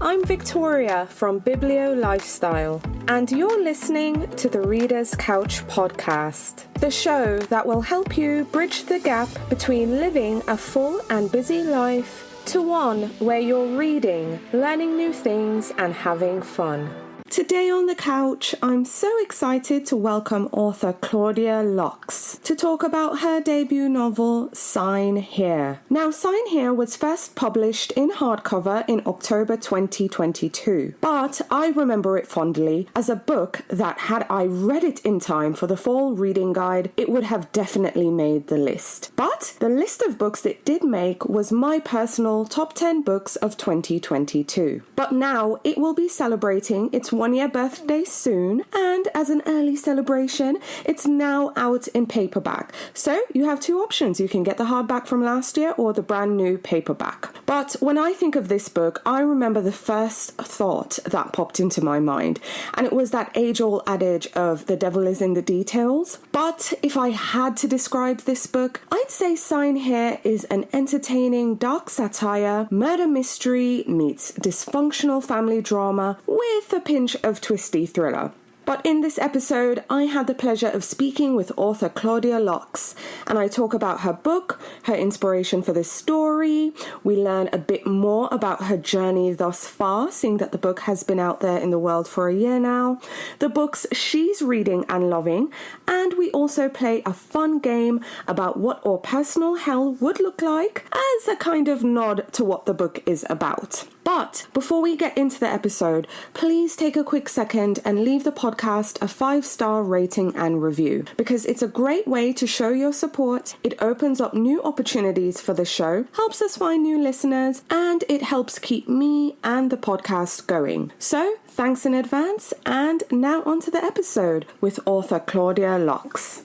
I'm Victoria from Biblio Lifestyle, and you're listening to the Reader's Couch podcast, the show that will help you bridge the gap between living a full and busy life to one where you're reading, learning new things, and having fun. Today on the couch, I'm so excited to welcome author Claudia Locks to talk about her debut novel, Sign Here. Now, Sign Here was first published in hardcover in October 2022, but I remember it fondly as a book that, had I read it in time for the fall reading guide, it would have definitely made the list. But the list of books it did make was my personal top 10 books of 2022. But now it will be celebrating its one-year birthday soon, and as an early celebration, it's now out in paperback. So you have two options. You can get the hardback from last year or the brand new paperback. But when I think of this book, I remember the first thought that popped into my mind, and it was that age-old adage of the devil is in the details. But if I had to describe this book, I'd say Sign Here is an entertaining dark satire, murder mystery meets dysfunctional family drama with a pinch of twisty thriller. But in this episode, I had the pleasure of speaking with author Claudia Locks, and I talk about her book, her inspiration for this story. We learn a bit more about her journey thus far, seeing that the book has been out there in the world for a year now, the books she's reading and loving, and we also play a fun game about what our personal hell would look like as a kind of nod to what the book is about. But before we get into the episode, please take a quick second and leave the podcast a 5-star rating and review, because it's a great way to show your support. It opens up new opportunities for the show, helps us find new listeners, and it helps keep me and the podcast going. So thanks in advance, and now on to the episode with author Claudia Locks.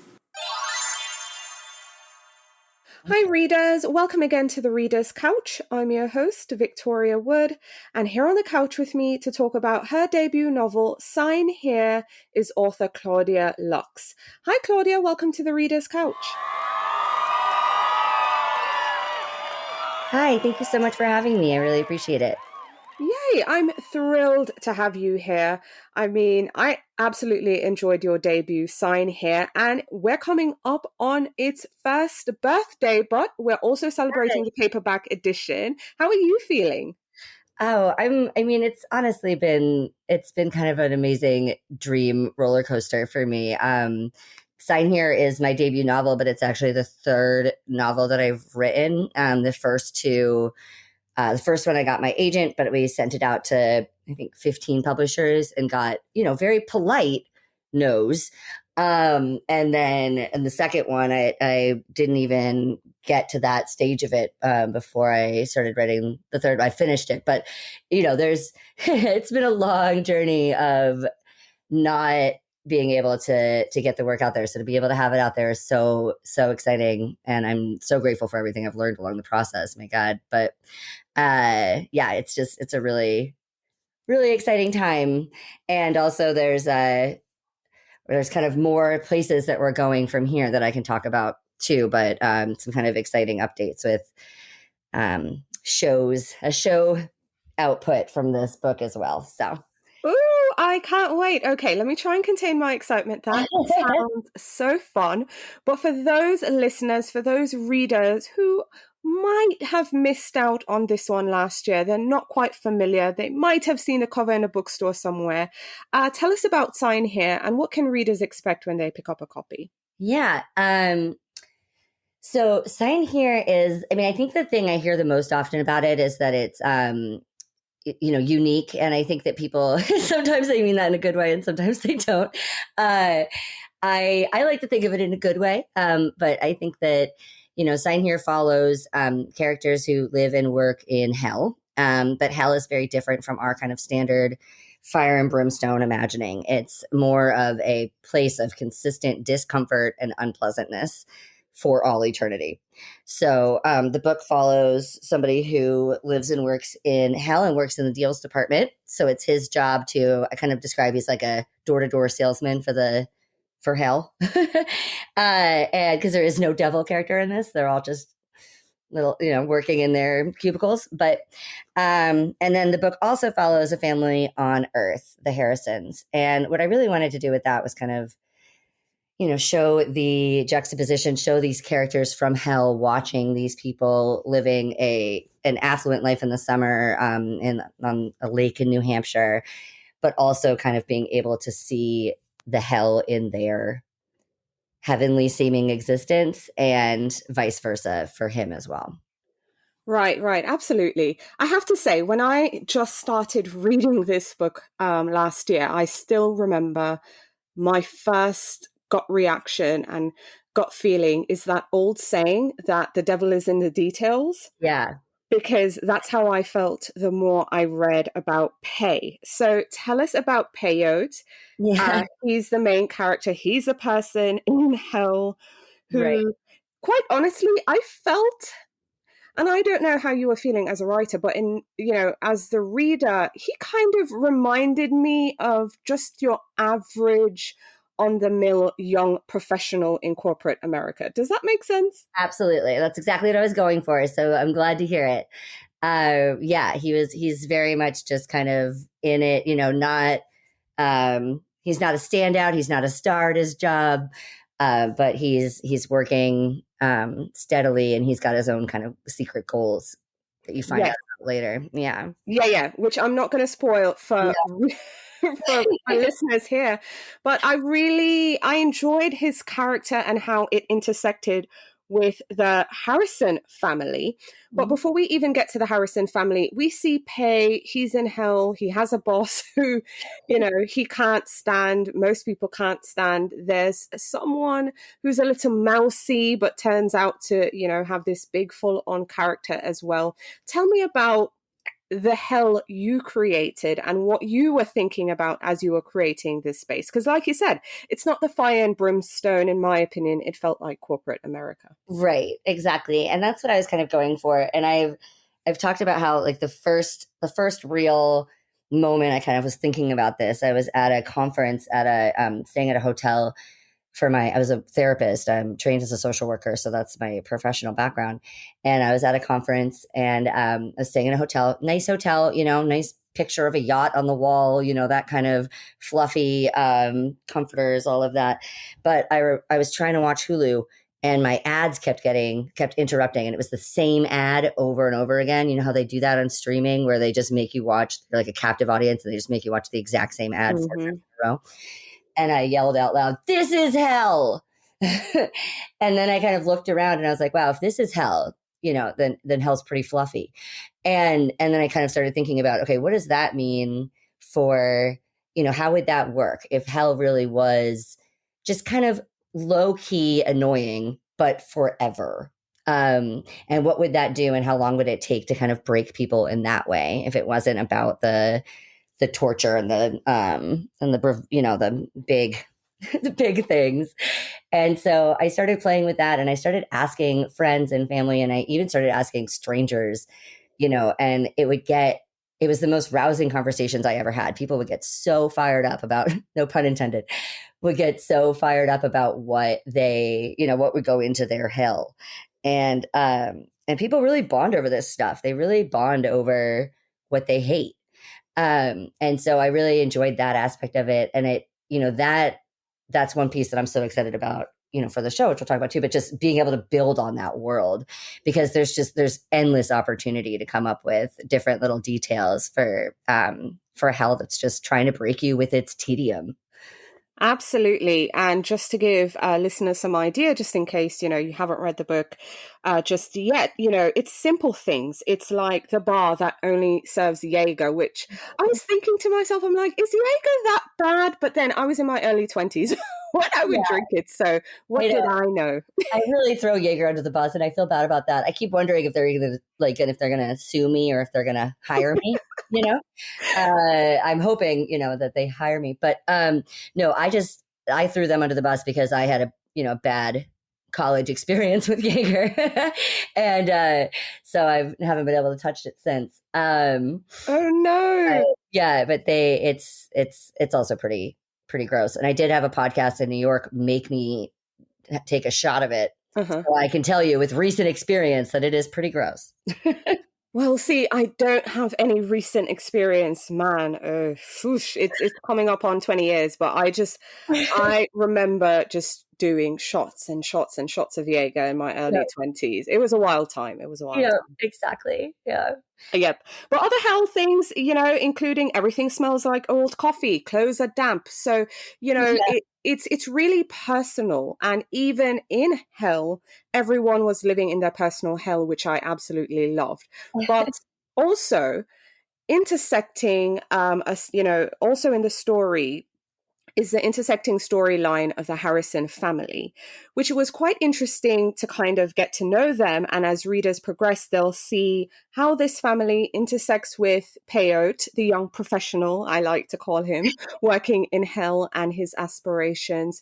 Hi readers, welcome again to the Reader's Couch. I'm your host, Victoria Wood, and here on the couch with me to talk about her debut novel, Sign Here, is author Claudia Locks. Hi Claudia, welcome to the Reader's Couch. Hi, thank you so much for having me. I really appreciate it. Yay, I'm thrilled to have you here. I mean, I absolutely enjoyed your debut, Sign Here, and we're coming up on its first birthday, but we're also celebrating the paperback edition. How are you feeling? Oh, it's honestly it's been kind of an amazing dream roller coaster for me. Sign Here is my debut novel, but it's actually the third novel that I've written. The first one I got my agent, but we sent it out to, I think, 15 publishers and got, very polite no's. And then in the second one, I didn't even get to that stage of it before I started writing the third. I finished it, but it's been a long journey of not being able to get the work out there. So to be able to have it out there is so exciting. And I'm so grateful for everything I've learned along the process. My God. But it's a really, really exciting time. And also there's kind of more places that we're going from here that I can talk about too, but some kind of exciting updates with a show output from this book as well. So. Ooh, I can't wait. Okay, let me try and contain my excitement. That sounds so fun. But for those listeners, for those readers who might have missed out on this one last year, they're not quite familiar, they might have seen a cover in a bookstore somewhere. Tell us about Sign Here and what can readers expect when they pick up a copy? Yeah. So Sign Here is, I think the thing I hear the most often about it is that it's, unique. And I think that people, sometimes they mean that in a good way and sometimes they don't. I like to think of it in a good way. But I think that, Sign Here follows characters who live and work in hell. But hell is very different from our kind of standard fire and brimstone imagining. It's more of a place of consistent discomfort and unpleasantness for all eternity. So the book follows somebody who lives and works in hell and works in the deals department. So it's his job to, I kind of describe he's like a door-to-door salesman for hell. And because there is no devil character in this, they're all just little, working in their cubicles. But, and then the book also follows a family on Earth, the Harrisons. And what I really wanted to do with that was kind of, show the juxtaposition, show these characters from hell, watching these people living an affluent life in the summer on a lake in New Hampshire, but also kind of being able to see the hell in their heavenly seeming existence, and vice versa for him as well. Right, absolutely. I have to say, when I just started reading this book last year, I still remember my first gut reaction and gut feeling is that old saying that the devil is in the details. Yeah. Because that's how I felt the more I read about Pei. So tell us about Peyote. Yeah. He's the main character. He's a person in hell who, Right. quite honestly, I felt, and I don't know how you were feeling as a writer, but as the reader, he kind of reminded me of just your average on-the-mill young professional in corporate America. Does that make sense? Absolutely. That's exactly what I was going for. So I'm glad to hear it. Yeah, he's very much just kind of in it, not, he's not a standout. He's not a star at his job. But he's working steadily, and he's got his own kind of secret goals that you find out later. Yeah. Yeah, which I'm not going to spoil for for listeners here, but I enjoyed his character and how it intersected with the Harrison family. But before we even get to the Harrison family, we see Pei. He's in hell. He has a boss who, he can't stand. Most people can't stand. There's someone who's a little mousy, but turns out to, have this big full-on character as well. Tell me about the hell you created and what you were thinking about as you were creating this space. Because like you said, it's not the fire and brimstone, in my opinion. It felt like corporate America. Right, exactly. And that's what I was kind of going for. And I've talked about how like the first real moment I kind of was thinking about this. I was at a conference staying at a hotel I was a therapist. I'm trained as a social worker, so that's my professional background. And I was at a conference, and I was staying in a hotel, nice hotel, nice picture of a yacht on the wall, that kind of fluffy comforters, all of that. But I was trying to watch Hulu, and my ads kept interrupting, and it was the same ad over and over again. You know how they do that on streaming, where they just make you watch, like a captive audience, and they just make you watch the exact same ad 4 times in a row. And I yelled out loud, "This is hell." And then I kind of looked around, and I was like, wow, if this is hell, then hell's pretty fluffy. And then I kind of started thinking about, okay, what does that mean for, how would that work if hell really was just kind of low key annoying, but forever? And what would that do, and how long would it take to kind of break people in that way if it wasn't about the torture and the big the big things. And so I started playing with that, and I started asking friends and family, and I even started asking strangers, and it was the most rousing conversations I ever had. People would get so fired up about, no pun intended, would get so fired up about what what would go into their hell. And people really bond over this stuff. They really bond over what they hate. And so I really enjoyed that aspect of it. And it, that's one piece that I'm so excited about, for the show, which we'll talk about too, but just being able to build on that world, because there's endless opportunity to come up with different little details for hell that's just trying to break you with its tedium. Absolutely. And just to give listeners some idea, just in case, you haven't read the book just yet, it's simple things. It's like the bar that only serves Jaeger, which I was thinking to myself, I'm like, is Jaeger that bad? But then I was in my early 20s when I would drink it. So what did I know? I really throw Jaeger under the bus, and I feel bad about that. I keep wondering if they're either if they're going to sue me or if they're going to hire me. I'm hoping that they hire me, but no, I threw them under the bus because I had a bad college experience with Jaeger, and so I haven't been able to touch it since. Oh no! Yeah, but it's also pretty gross. And I did have a podcast in New York make me take a shot of it Uh-huh. So I can tell you with recent experience that it is pretty gross. Well, see, I don't have any recent experience, man. It's coming up on 20 years, but I remember just doing shots and shots and shots of Jaeger in my Yeah, early 20s. It was a wild time. It was a wild yeah, time. exactly. Yeah. Yep. But other health things, including everything smells like old coffee, clothes are damp. So, Yeah. it's really personal. And even in hell, everyone was living in their personal hell, which I absolutely loved. But also intersecting us, also in the story is the intersecting storyline of the Harrison family, which was quite interesting to kind of get to know them. And as readers progress, they'll see how this family intersects with Peyote, the young professional, I like to call him, working in hell and his aspirations.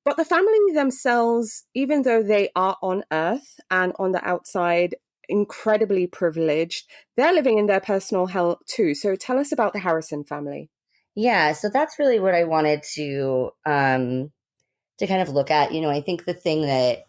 But the family themselves, even though they are on Earth and on the outside, incredibly privileged, they're living in their personal hell too. So tell us about the Harrison family. Yeah, so that's really what I wanted to kind of look at. I think the thing that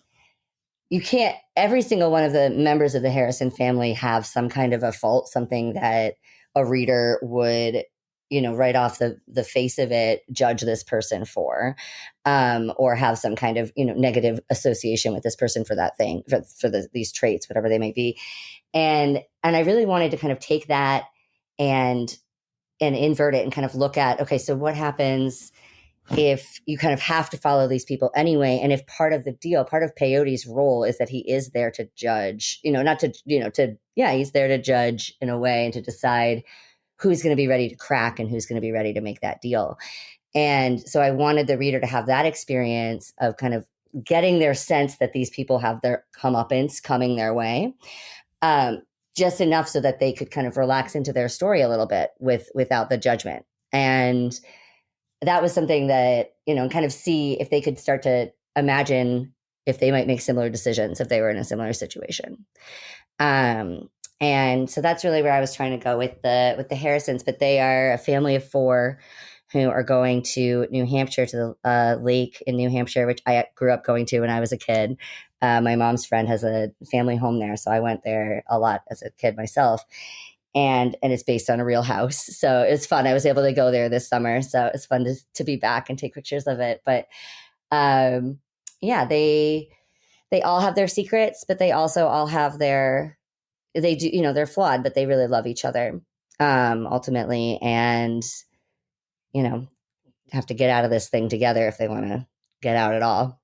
you can't, every single one of the members of the Harrison family have some kind of a fault, something that a reader would, right off the face of it, judge this person for, or have some kind of, negative association with this person for that thing, for these traits, whatever they may be. And I really wanted to kind of take that and invert it and kind of look at, okay, so what happens if you kind of have to follow these people anyway? And if part of the deal, part of Peyote's role is that he is there to judge, not to, he's there to judge in a way and to decide who's going to be ready to crack and who's going to be ready to make that deal. And so I wanted the reader to have that experience of kind of getting their sense that these people have their comeuppance coming their way. Just enough so that they could kind of relax into their story a little bit without the judgment. And that was something that, kind of see if they could start to imagine if they might make similar decisions if they were in a similar situation. And so that's really where I was trying to go with the Harrisons. But they are a family of 4 who are going to New Hampshire, to the lake in New Hampshire, which I grew up going to when I was a kid. My mom's friend has a family home there, so I went there a lot as a kid myself. And it's based on a real house, so it's fun. I was able to go there this summer, so it's fun to be back and take pictures of it. But yeah, they all have their secrets, but they also all have they do, they're flawed, but they really love each other ultimately, and have to get out of this thing together if they want to get out at all.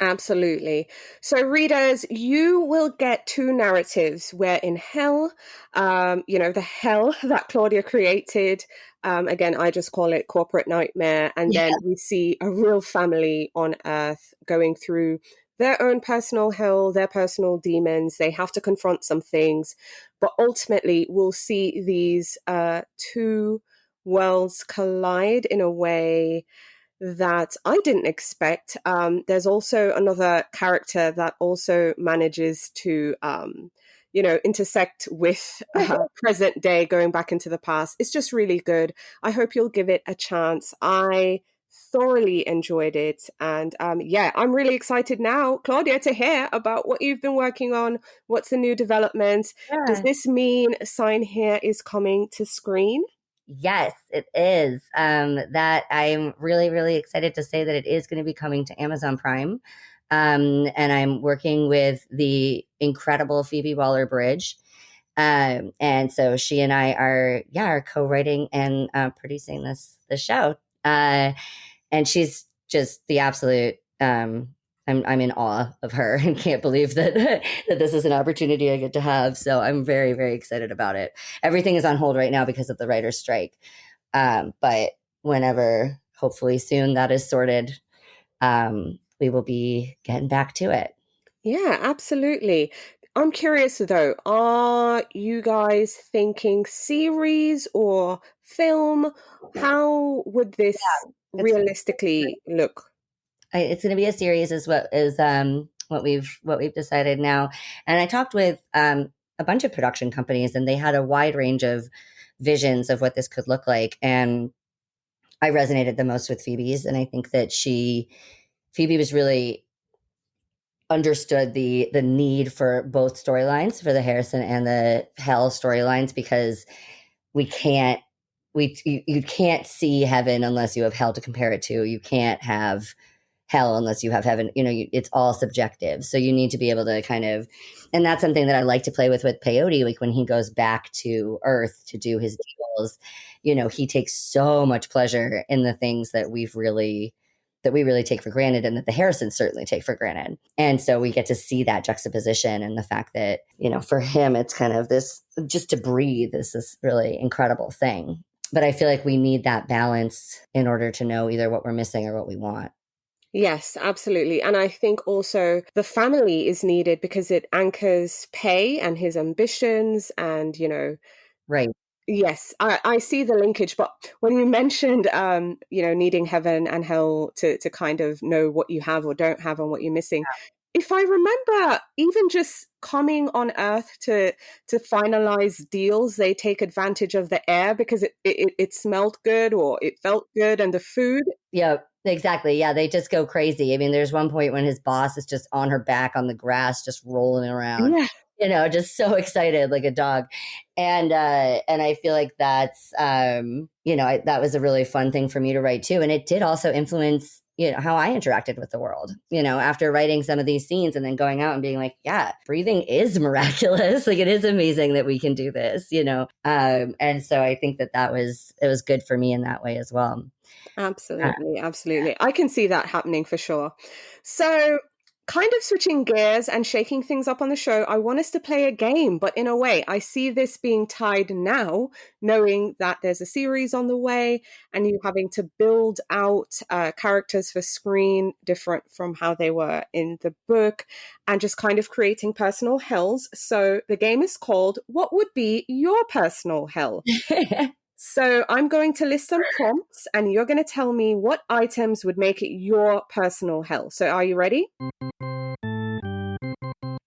Absolutely. So, readers, you will get 2 narratives where in hell, the hell that Claudia created, again, I just call it corporate nightmare. And Yeah. then we see a real family on Earth going through their own personal hell, their personal demons. They have to confront some things. But ultimately, we'll see these 2 worlds collide in a way that I didn't expect. There's also another character that also manages to, intersect with present day, going back into the past. It's just really good. I hope you'll give it a chance. I thoroughly enjoyed it. And I'm really excited now, Claudia, to hear about what you've been working on. What's the new development? Does Yeah. this mean Sign Here is coming to screen? Yes, it is. That I'm really, really excited to say that it is going to be coming to Amazon Prime. And I'm working with the incredible Phoebe Waller-Bridge. And so she and I are co-writing and producing this show. And she's just the absolute. I'm in awe of her and can't believe that that this is an opportunity I get to have. So I'm very, very excited about it. Everything is on hold right now because of the writer's strike. But whenever, hopefully soon, that is sorted, we will be getting back to it. Yeah, absolutely. I'm curious though, are you guys thinking series or film? How would this It's realistically look? it's going to be a series, is what we've decided now. And I talked with a bunch of production companies, and they had a wide range of visions of what this could look like. And I resonated the most with Phoebe's, and I think that Phoebe was really understood the need for both storylines, for the Harrison and the Hell storylines, because we can't you can't see heaven unless you have hell to compare it to. You can't have hell unless you have heaven. It's all subjective. So you need to be able to kind of, and that's something that I like to play with peyote. Like when he goes back to Earth to do his deals, he takes so much pleasure in the things that we really take for granted, and that the Harrisons certainly take for granted. And so we get to see that juxtaposition, and the fact that, for him, it's kind of this, just to breathe is this really incredible thing. But I feel like we need that balance in order to know either what we're missing or what we want. Yes, absolutely. And I think also the family is needed because it anchors Pei and his ambitions and, Right. Yes, I see the linkage. But when you mentioned, needing heaven and hell to kind of know what you have or don't have and what you're missing, if I remember, even just coming on Earth to finalize deals, they take advantage of the air because it smelled good or it felt good, and the food. Yeah, exactly. Yeah, they just go crazy. I mean, there's one point when his boss is just on her back on the grass, just rolling around. Yeah. Just so excited like a dog. And I feel like that's that was a really fun thing for me to write too. And it did also influence how I interacted with the world, after writing some of these scenes and then going out and being like, yeah, breathing is miraculous. Like, it is amazing that we can do this, and so I think it was good for me in that way as well. Absolutely, absolutely. I can see that happening for sure. So, kind of switching gears and shaking things up on the show, I want us to play a game, but in a way, I see this being tied now, knowing that there's a series on the way and you having to build out characters for screen different from how they were in the book, and just kind of creating personal hells. So, the game is called What Would Be Your Personal Hell? So I'm going to list some prompts and you're going to tell me what items would make it your personal hell. So are you ready?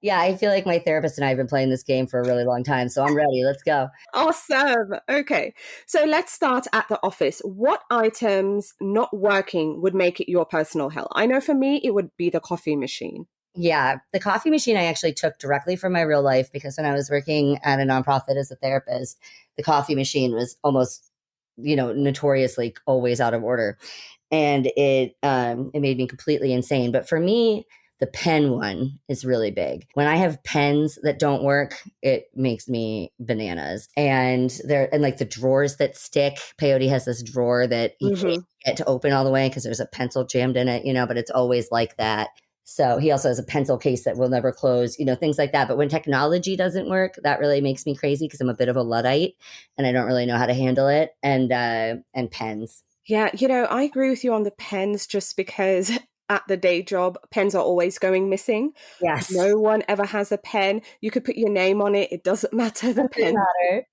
Yeah, I feel like my therapist and I have been playing this game for a really long time, so I'm ready. Let's go. Awesome. Okay. So let's start at the office. What items not working would make it your personal hell? I know for me, it would be the coffee machine. Yeah, the coffee machine I actually took directly from my real life, because when I was working at a nonprofit as a therapist, the coffee machine was almost, notoriously always out of order. And it made me completely insane. But for me, the pen one is really big. When I have pens that don't work, it makes me bananas. And like the drawers that stick. Peyote has this drawer that he can't get to open all the way because there's a pencil jammed in it, but it's always like that. So he also has a pencil case that will never close, things like that. But when technology doesn't work, that really makes me crazy because I'm a bit of a Luddite and I don't really know how to handle it. And pens. Yeah, I agree with you on the pens just because at the day job, pens are always going missing. Yes. No one ever has a pen. You could put your name on it. It doesn't matter. The pen.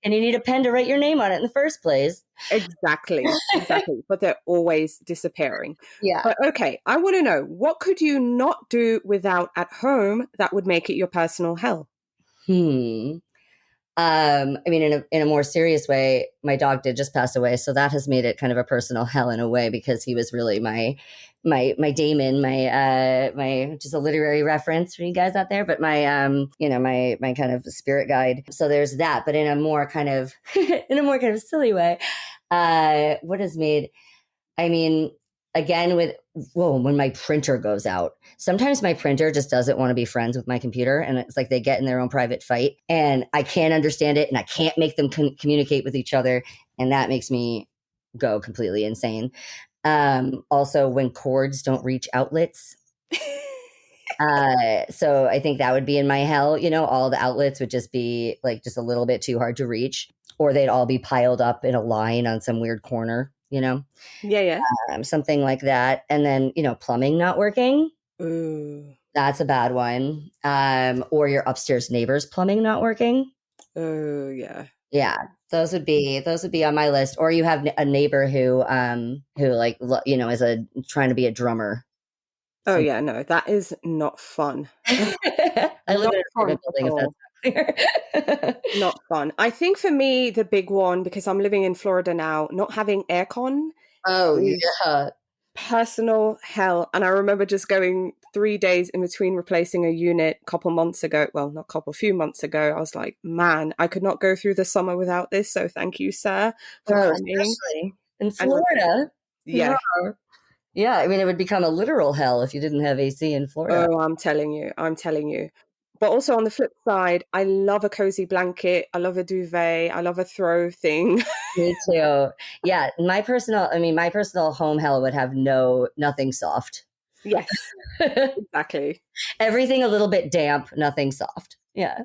And you need a pen to write your name on it in the first place. Exactly. But they're always disappearing. Yeah. But okay, I want to know, what could you not do without at home that would make it your personal hell? I mean, in a more serious way, my dog did just pass away, so that has made it kind of a personal hell in a way, because he was really my daemon, my just a literary reference for you guys out there, but my my kind of spirit guide. So there's that, but in a more kind of silly way, what has made, I mean, again, when my printer goes out, sometimes my printer just doesn't want to be friends with my computer, and it's like they get in their own private fight, and I can't understand it, and I can't make them communicate with each other, and that makes me go completely insane. Also, when cords don't reach outlets. So I think that would be in my hell. All the outlets would just be like just a little bit too hard to reach, or they'd all be piled up in a line on some weird corner. Yeah. Something like that. And then, plumbing not working. Ooh. That's a bad one. Or your upstairs neighbor's plumbing not working. Oh, yeah. Yeah. Those would be on my list. Or you have a neighbor who like, is trying to be a drummer. Oh, yeah, no, that is not fun. I live in an apartment building, if that's not fun. I think for me, the big one, because I'm living in Florida now, not having aircon. Oh, yeah. personal hell. And I remember just going 3 days in between replacing a unit a couple months ago. Well, not couple, a few months ago. I was like, man, I could not go through the summer without this. So thank you, sir, for Oh, coming. especially in And Florida. yeah. Yeah, I mean, it would become a literal hell if you didn't have AC in Florida. Oh, I'm telling you. I'm telling you. But also on the flip side, I love a cozy blanket. I love a duvet. I love a throw thing. Me too. Yeah, my personal home hell would have nothing soft. Yes, exactly. Everything a little bit damp, nothing soft. Yeah.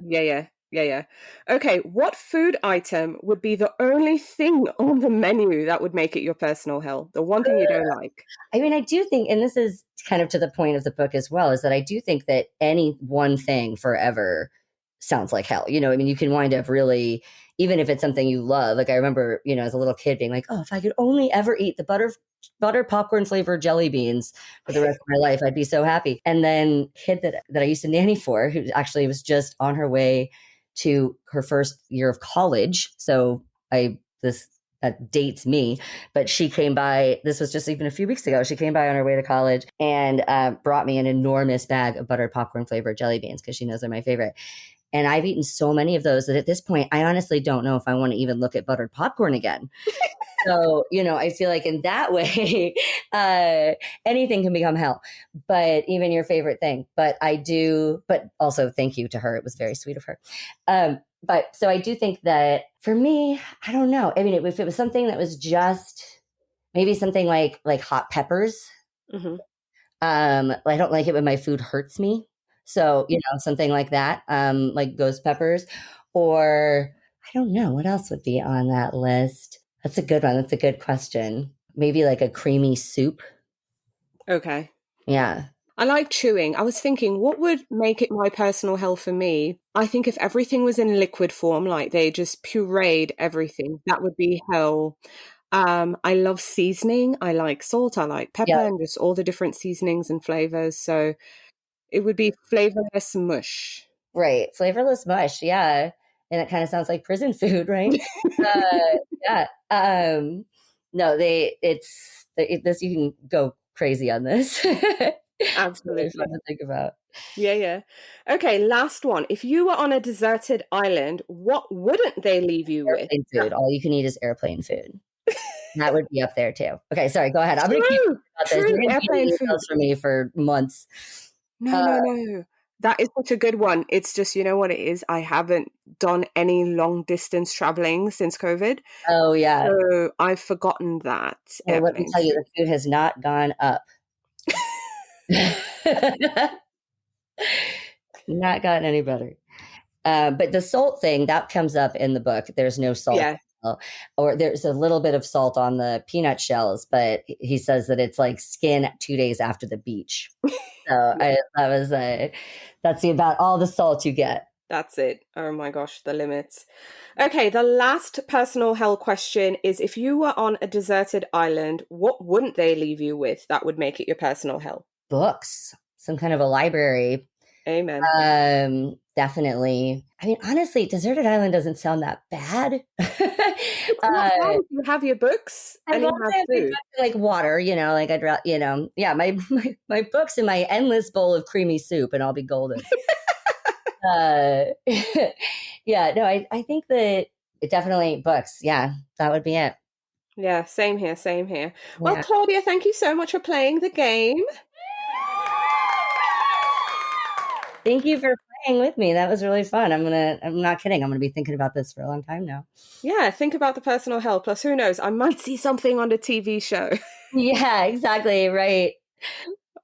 Yeah. Okay, what food item would be the only thing on the menu that would make it your personal hell? The one thing you don't like. I mean, I do think, and this is kind of to the point of the book as well, is that I do think that any one thing forever sounds like hell. I mean, you can wind up really, even if it's something you love. Like I remember, as a little kid being like, oh, if I could only ever eat the butter popcorn flavored jelly beans for the rest of my life, I'd be so happy. And then kid that I used to nanny for, who actually was just on her way to her first year of college. So that dates me, but she came by, this was just even a few weeks ago, she came by on her way to college and brought me an enormous bag of buttered popcorn flavored jelly beans because she knows they're my favorite. And I've eaten so many of those that at this point, I honestly don't know if I want to even look at buttered popcorn again. So, I feel like in that way, anything can become hell, but even your favorite thing. But also thank you to her. It was very sweet of her. But so I do think that for me, I don't know. I mean, if it was something that was just maybe something like hot peppers, Mm-hmm. I don't like it when my food hurts me. So, something like that, like ghost peppers, or I don't know what else would be on that list. That's a good one. That's a good question. Maybe like a creamy soup. Okay. Yeah. I like chewing. I was thinking, what would make it my personal hell for me? I think if everything was in liquid form, like they just pureed everything, that would be hell. I love seasoning. I like salt. I like pepper Yeah. and just all the different seasonings and flavors. So it would be flavorless mush. Right. Flavorless mush. Yeah. And it kind of sounds like prison food, right? Yeah. No, this, you can go crazy on this. Absolutely. It's really fun to think about. Yeah. Okay, last one. If you were on a deserted island, what wouldn't they leave you with? Airplane food. All you can eat is airplane food. That would be up there too. Okay, sorry. Go ahead. I'm going to keep about this. You're going to Airplane be food. emails for me for months. No. That is such a good one. It's just, you know what it is? I haven't done any long distance traveling since COVID. Oh, yeah. So I've forgotten that. Well, let me tell you, the food has not gone up. Not gotten any better. But the salt thing, that comes up in the book. There's no salt. Yeah. Or there's a little bit of salt on the peanut shells, but he says that it's like skin 2 days after the beach. So that's about all the salt you get. That's it. Oh my gosh, the limits. Okay, the last personal hell question is, if you were on a deserted island, what wouldn't they leave you with that would make it your personal hell? Books, some kind of a library. Amen. Definitely. I mean, honestly, deserted island doesn't sound that bad. It's not bad if you have your books and you have food. Like water, like yeah, my books and my endless bowl of creamy soup, and I'll be golden. Yeah, no, I think that it definitely books. Yeah, that would be it. Yeah, same here. Yeah. Well, Claudia, thank you so much for playing the game. Thank you for playing with me. That was really fun. I'm not kidding. I'm going to be thinking about this for a long time now. Yeah, think about the personal hell. Plus, who knows? I might see something on the TV show. Yeah, exactly. Right.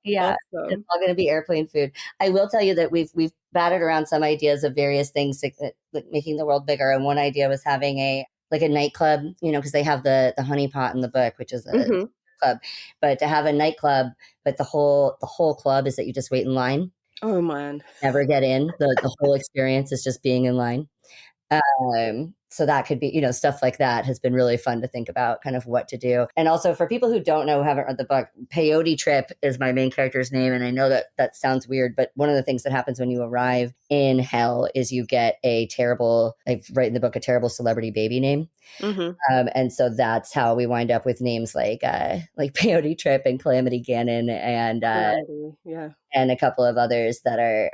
Yeah, Awesome. It's all going to be airplane food. I will tell you that we've batted around some ideas of various things like making the world bigger. And one idea was having a nightclub, because they have the honey pot in the book, which is a club. But to have a nightclub, but the whole club is that you just wait in line. Oh man, never get in. The whole experience is just being in line. So that could be, stuff like that has been really fun to think about, kind of what to do. And also for people who don't know, who haven't read the book, Peyote Trip is my main character's name. And I know that sounds weird, but one of the things that happens when you arrive in hell is you get I write in the book, a terrible celebrity baby name. Mm-hmm. And so that's how we wind up with names like Peyote Trip and Calamity Gannon and a couple of others that are,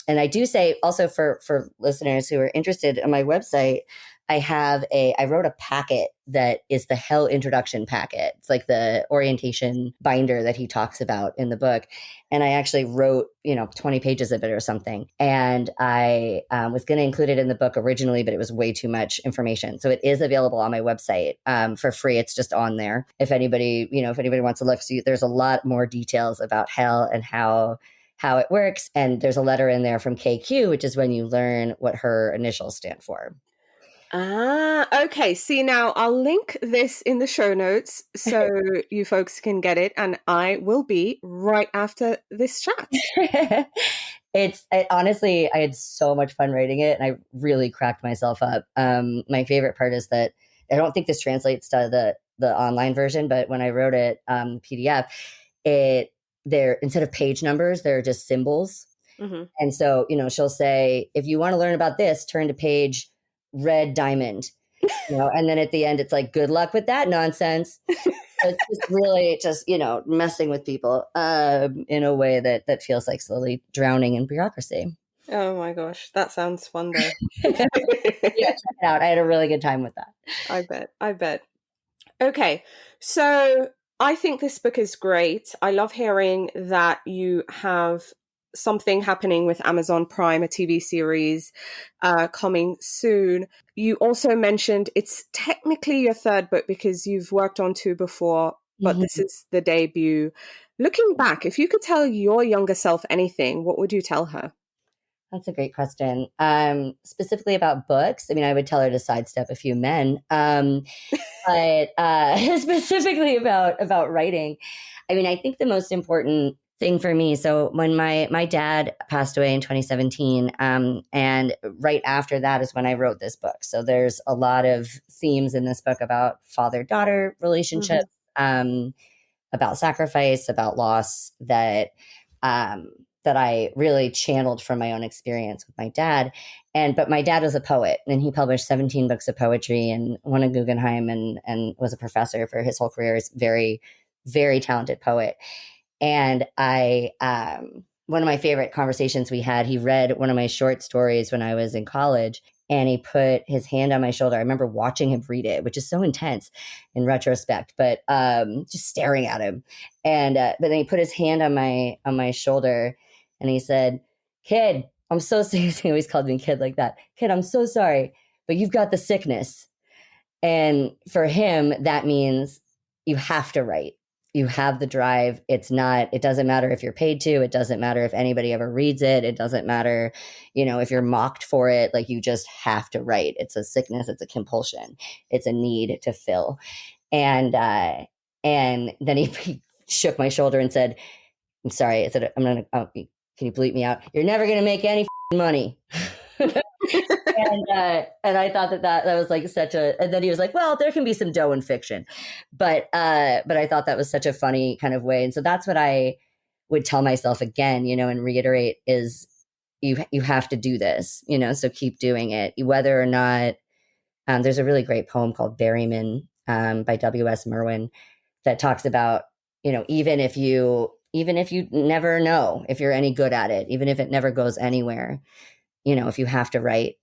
and I do say also for listeners who are interested, on my website, I wrote a packet that is the Hell introduction packet. It's like the orientation binder that he talks about in the book. And I actually wrote, 20 pages of it or something. And I was going to include it in the book originally, but it was way too much information. So it is available on my website for free. It's just on there. If anybody wants to look, there's a lot more details about hell and how it works. And there's a letter in there from KQ, which is when you learn what her initials stand for. Okay. See, now I'll link this in the show notes so you folks can get it, and I will be right after this chat. Honestly, I had so much fun writing it, and I really cracked myself up. My favorite part is that I don't think this translates to the online version, but when I wrote it PDF, there instead of page numbers, they're just symbols. Mm-hmm. And so, she'll say, if you want to learn about this, turn to page red diamond, and then at the end, it's like, good luck with that nonsense. It's just really just, messing with people in a way that feels like slowly drowning in bureaucracy. Oh my gosh, that sounds fun though. Yeah, check it out. I had a really good time with that. I bet. Okay, so I think this book is great. I love hearing that you have something happening with Amazon Prime, a TV series coming soon. You also mentioned it's technically your third book because you've worked on two before, but this is the debut. Looking back, if you could tell your younger self anything, what would you tell her? That's a great question. Specifically about books, I mean, I would tell her to sidestep a few men. But specifically about writing, I mean, I think the most important thing for me. So when my dad passed away in 2017, and right after that is when I wrote this book. So there's a lot of themes in this book about father-daughter relationships, about sacrifice, about loss that I really channeled from my own experience with my dad. But my dad was a poet, and he published 17 books of poetry and won a Guggenheim and was a professor for his whole career. He's very, very talented poet. And one of my favorite conversations we had, he read one of my short stories when I was in college, and he put his hand on my shoulder. I remember watching him read it, which is so intense in retrospect, but just staring at him. And but then he put his hand on my shoulder, and he said, "Kid, I'm so sorry." He always called me kid like that. "Kid, I'm so sorry, but you've got the sickness." And for him, that means you have to write. You have the drive. It doesn't matter if you're paid to, it doesn't matter if anybody ever reads it. It doesn't matter, if you're mocked for it, like you just have to write. It's a sickness. It's a compulsion. It's a need to fill. And then he shook my shoulder and said, "I'm sorry." I said, can you bleep me out? "You're never going to make any money." And I thought that was like and then he was like, "Well, there can be some dough in fiction," but I thought that was such a funny kind of way. And so that's what I would tell myself again, and reiterate is you have to do this, so keep doing it, whether or not, there's a really great poem called Berryman, by W.S. Merwin that talks about, even if you never know if you're any good at it, even if it never goes anywhere, if you have to write.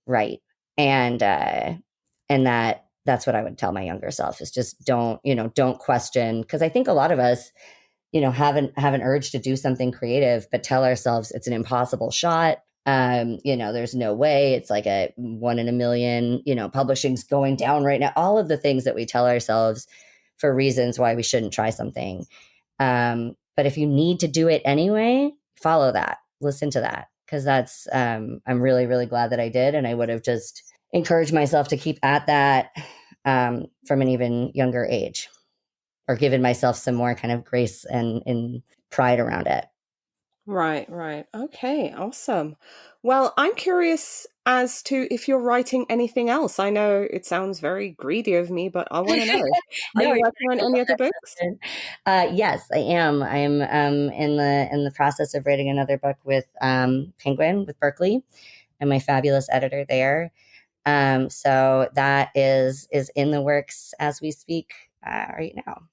And that's what I would tell my younger self is just don't question. Cause I think a lot of us, have an urge to do something creative, but tell ourselves it's an impossible shot. There's no way. It's like a 1 in a million, publishing's going down right now. All of the things that we tell ourselves for reasons why we shouldn't try something. But if you need to do it anyway, follow that, listen to that. Cause that's, I'm really, really glad that I did. And I would have just encouraged myself to keep at that, from an even younger age, or given myself some more kind of grace and pride around it. Right. Okay. Awesome. Well, I'm curious as to if you're writing anything else. I know it sounds very greedy of me, but I want to know. Are No, you I working on any love other that books? question. Yes, I am. I am in the process of writing another book with Penguin with Berkeley, and my fabulous editor there. So that is in the works as we speak right now.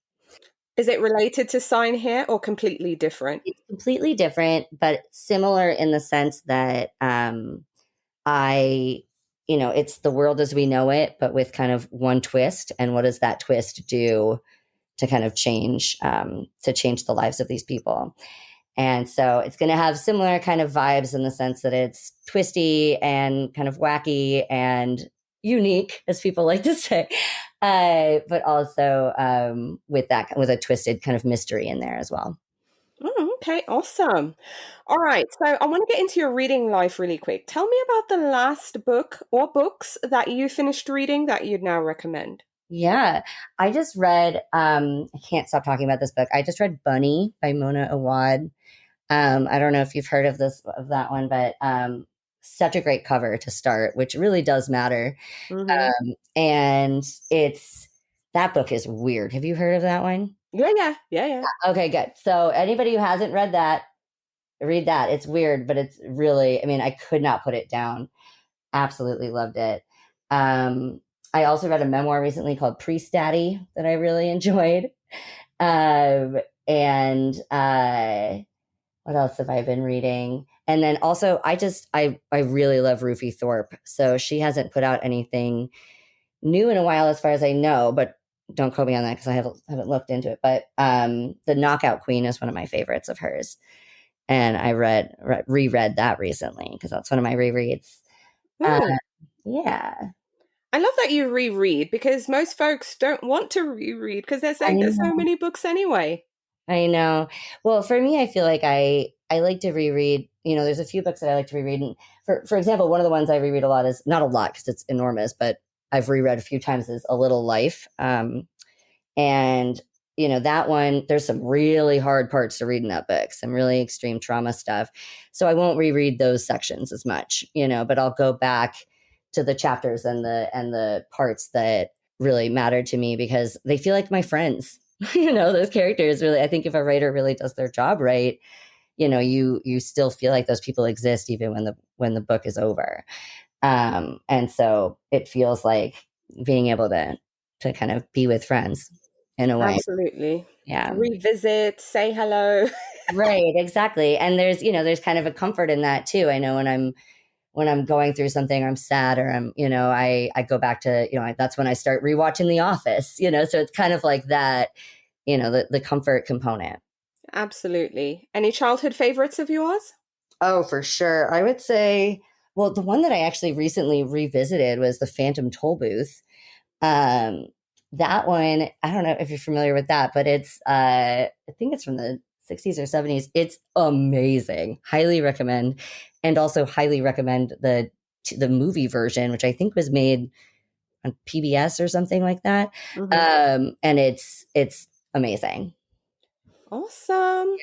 Is it related to Sign Here or completely different? It's completely different, but similar in the sense that I, it's the world as we know it, but with kind of one twist. And what does that twist do to kind of to change the lives of these people? And so it's going to have similar kind of vibes in the sense that it's twisty and kind of wacky and unique, as people like to say, but also with a twisted kind of mystery in there as well. Oh, okay, awesome. All right, so I want to get into your reading life really quick. Tell me about the last book or books that you finished reading that you'd now recommend. Yeah, I just read. I can't stop talking about this book. I just read Bunny by Mona Awad. I don't know if you've heard of that one, but such a great cover to start, which really does matter. Mm-hmm. And it's that book is weird. Have you heard of that one? Yeah. Okay, good. So anybody who hasn't read that, read that. It's weird, but it's really. I mean, I could not put it down. Absolutely loved it. Um, I also read a memoir recently called Priest Daddy that I really enjoyed. And what else have I been reading? And then also, I really love Rufi Thorpe. So she hasn't put out anything new in a while, as far as I know. But don't quote me on that because I haven't looked into it. But the Knockout Queen is one of my favorites of hers, and I reread that recently because that's one of my rereads. Uh, Ooh, yeah, I love that you reread because most folks don't want to reread because they're I saying there's so know. many books anyway. I know. Well, for me, I feel like I like to reread. There's a few books that I like to reread, and for example, one of the ones I reread a lot is not a lot because it's enormous, but I've reread a few times is A Little Life. And that one, there's some really hard parts to read in that book, some really extreme trauma stuff. So I won't reread those sections as much, but I'll go back to the chapters and the parts that really matter to me because they feel like my friends. Those characters really, I think if a writer really does their job right, you still feel like those people exist even when the book is over. And so it feels like being able to kind of be with friends in a way. Absolutely. Yeah. Revisit, say hello. Right, exactly. And there's kind of a comfort in that too. I know when I'm going through something, I'm sad or I go back to, that's when I start rewatching The Office, so it's kind of like that, the comfort component. Absolutely. Any childhood favorites of yours? Oh, for sure. I would say, well, the one that I actually recently revisited was The Phantom Toll Booth. Um, that one, I don't know if you're familiar with that, but I think it's from the 60s or 70s. It's amazing. Highly recommend. And also highly recommend the movie version, which I think was made on PBS or something like that. Hmm. And it's amazing. Awesome.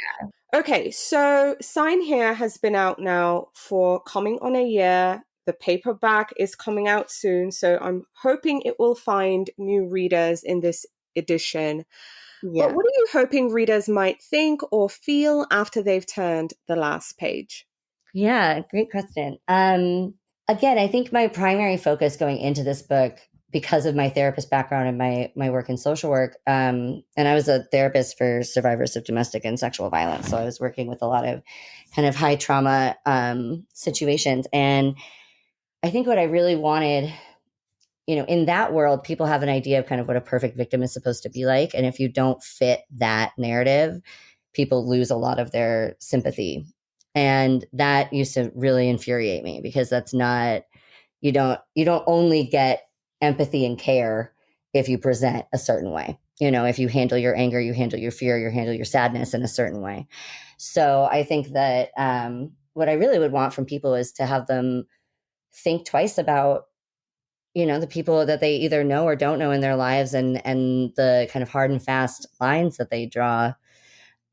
Okay, so Sign Here has been out now for coming on a year. The paperback is coming out soon, so I'm hoping it will find new readers in this edition. But Yeah. what are you hoping readers might think or feel after they've turned the last page? Yeah, great question. Again, I think my primary focus going into this book, because of my therapist background and my work in social work, and I was a therapist for survivors of domestic and sexual violence, so I was working with a lot of kind of high trauma situations, and I think what I really wanted, in that world, people have an idea of kind of what a perfect victim is supposed to be like, and if you don't fit that narrative, people lose a lot of their sympathy. And that used to really infuriate me because that's not, you don't only get empathy and care if you present a certain way. If you handle your anger, you handle your fear, you handle your sadness in a certain way. So I think that what I really would want from people is to have them think twice about the people that they either know or don't know in their lives, and the kind of hard and fast lines that they draw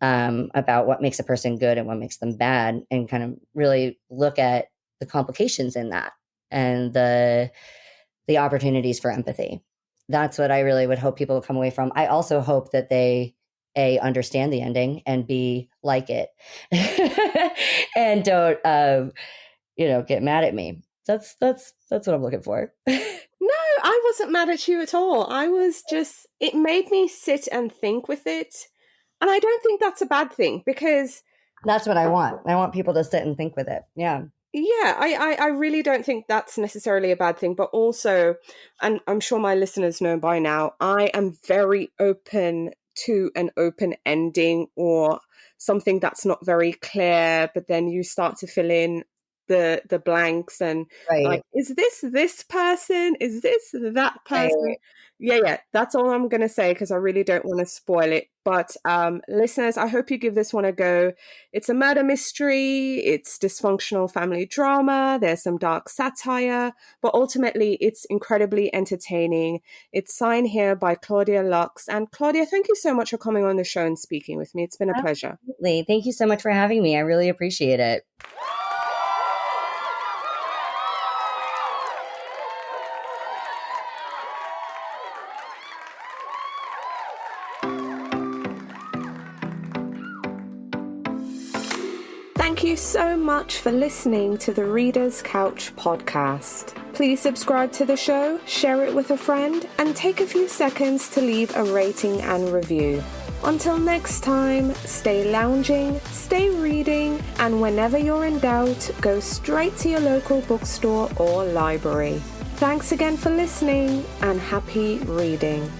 about what makes a person good and what makes them bad, and kind of really look at the complications in that. and the opportunities for empathy. That's what I really would hope people will come away from. I also hope that they understand the ending, and B, like it, and don't get mad at me. That's what I'm looking for. No, I wasn't mad at you at all. I was just, it made me sit and think with it. And I don't think that's a bad thing, because that's what I want. I want people to sit and think with it. Yeah. Yeah, I really don't think that's necessarily a bad thing, but also, and I'm sure my listeners know by now, I am very open to an open ending or something that's not very clear, but then you start to fill in the blanks and like, is this person? Is this that person? Right. Yeah, that's all I'm going to say, because I really don't want to spoil it. But listeners, I hope you give this one a go. It's a murder mystery, it's dysfunctional family drama, there's some dark satire, but ultimately it's incredibly entertaining. It's signed here by Claudia Lux. And Claudia, thank you so much for coming on the show and speaking with me. It's been a pleasure. Absolutely. Thank you so much for having me. I really appreciate it. Thank you so much for listening to the Reader's Couch podcast. Please subscribe to the show, share it with a friend, and take a few seconds to leave a rating and review. Until next time, stay lounging, stay reading, and whenever you're in doubt, go straight to your local bookstore or library. Thanks again for listening, and happy reading.